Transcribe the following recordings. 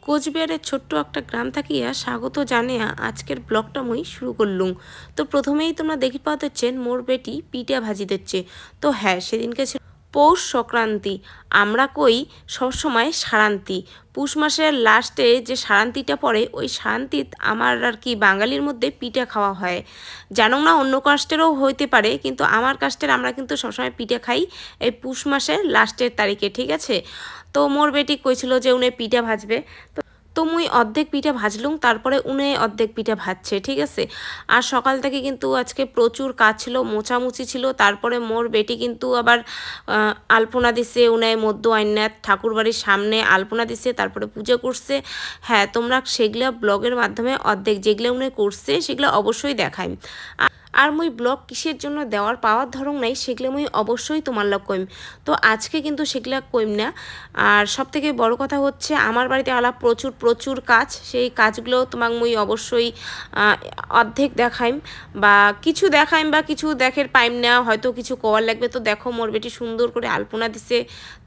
কোচবিহারের ছোট্ট একটা গ্রাম থাকিয়া স্বাগত জানিয়া আজকের ব্লগটা মুই শুরু করলুম। তো প্রথমেই তোমরা দেখি পাচ্ছেন মোর বেটি পিঠা ভাজি দিচ্ছে। তো হ্যাঁ, সেদিনকে ছিল পৌষ সংক্রান্তি। আমরা কই সবসময় সারান্তি, পুষ মাসের লাস্টে যে সারান্তিটা পড়ে ওই সারান্তিত আমার আর কি বাঙালির মধ্যে পিঠা খাওয়া হয়। জানো না অন্য কাস্টেরও হইতে পারে, কিন্তু আমার কাস্টের আমরা কিন্তু সবসময় পিঠা খাই এই পুষ মাসের লাস্টের তারিখে, ঠিক আছে। তো মোর বেটি কইছিল যে উনি পিঠা ভাজবে। তো মুই অর্ধেক পিঠা ভাজলুম, তারপরে উনি অর্ধেক পিঠা ভাজছে, ঠিক আছে। আর সকাল থেকে কিন্তু আজকে প্রচুর কাজ ছিল, মোছামুছি ছিল। তারপরে মোর বেটি কিন্তু আবার আলপনা দিছে, উনি মধ্য আইনাথ ঠাকুর বাড়ির সামনে আলপনা দিছে, তারপরে পুজো করছে। হ্যাঁ, তোমরা সেগুলা ব্লগের মাধ্যমে অর্ধেক যেগুলো উনি করছে সেগুলো অবশ্যই দেখাই। আর মুই ব্লগ কিসের জন্য দেওয়ার পাওয়ার ধরন নাই সেগুলো মুই অবশ্যই তোমার লগ কইম। তো আজকে কিন্তু সেগুলা কইম না। আর সব থেকে বড় কথা হচ্ছে আমার বাড়িতে আলাপ প্রচুর প্রচুর কাজ, সেই কাজগুলো তোমাক মুই অবশ্যই অর্ধেক দেখাইম বা কিছু দেখাইম বা কিছু দেখের পাইম না, হয়তো কিছু কওয়ার লাগবে। তো দেখো মোর বেটি সুন্দর করে আলপনা দিছে।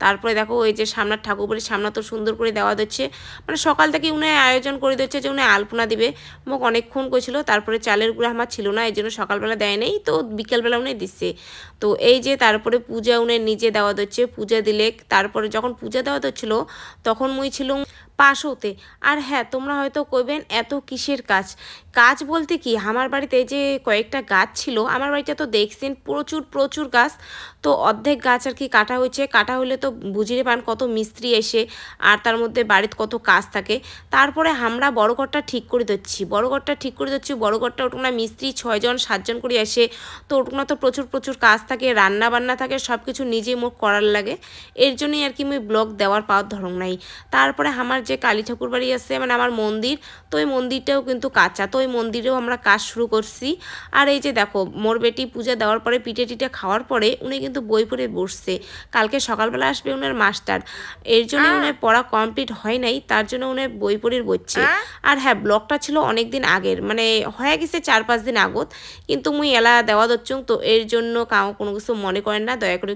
তারপরে দেখো ওই যে সামনের ঠাকুর বাড়ির সামনে তো সুন্দর করে দেওয়া দিচ্ছে, মানে সকাল থেকে উনি আয়োজন করে দিচ্ছে যে উনি আলপনা দিবে। মোক অনেকক্ষণ কইছিল, তারপরে চালের গুঁড়া আমার ছিল না, এই জন্য সকালবেলা দেয় নেই, তো বিকেলবেলা উনি দিচ্ছে। তো এই যে তারপরে পূজা উনি নিজে দেওয়া দিচ্ছে, পূজা দিলে তারপরে যখন পূজা দেওয়া দিচ্ছিল তখন মুই ছিল পাশ হতে। আর হ্যাঁ, তোমরা হয়তো কইবেন এত কিসের কাজ। কাজ বলতে কি, আমার বাড়িতে যে কয়েকটা গাছ ছিল, আমার বাড়িতে তো দেখছেন প্রচুর প্রচুর গাছ। তো অর্ধেক গাছ আর কি কাটা হয়েছে। কাটা হলে তো বুঝিয়ে পান কত মিস্ত্রি এসে, আর তার মধ্যে বাড়িতে কত কাজ থাকে। তারপরে আমরা বড় ঘরটা ঠিক করে দিচ্ছি, বড় ঘরটা ঠিক করে দিচ্ছি। বড় ঘরটা ওটুক না মিস্ত্রি 6জন 7জন করে আসে। তো ওটুক না তো প্রচুর প্রচুর কাজ থাকে, রান্না বান্না থাকে, সব কিছু নিজেই মুখ করার লাগে। এর জন্যই আর কি আমি ব্লগ দেওয়ার পাওয়ার ধরন নাই। তারপরে আমার যে কালী ঠাকুর বাড়ি আছে, মানে আমার মন্দির, তো ওই মন্দিরটাও কিন্তু কাঁচা, তো ওই মন্দিরেও আমরা কাজ শুরু করছি। আর এই যে দেখো মোর বেটি পূজা দেওয়ার পরে পিঠে টিঠে খাওয়ার পরে উনি কিন্তু বই পড়ে বসছে। কালকে সকালবেলা আসবে উনার মাস্টার, এর জন্য উনার পড়া কমপ্লিট হয় নাই, তার জন্য উনি বই পড়ে বসছে। আর হ্যাঁ, ব্লগটা ছিল অনেক দিন আগের, মানে হয়ে গেছে 4-5 দিন আগত, কিন্তু মুই এলা দেওয়া দচ্ছুং, তো এর জন্য কোনো কিছু মনে করেন না, দয়া করে।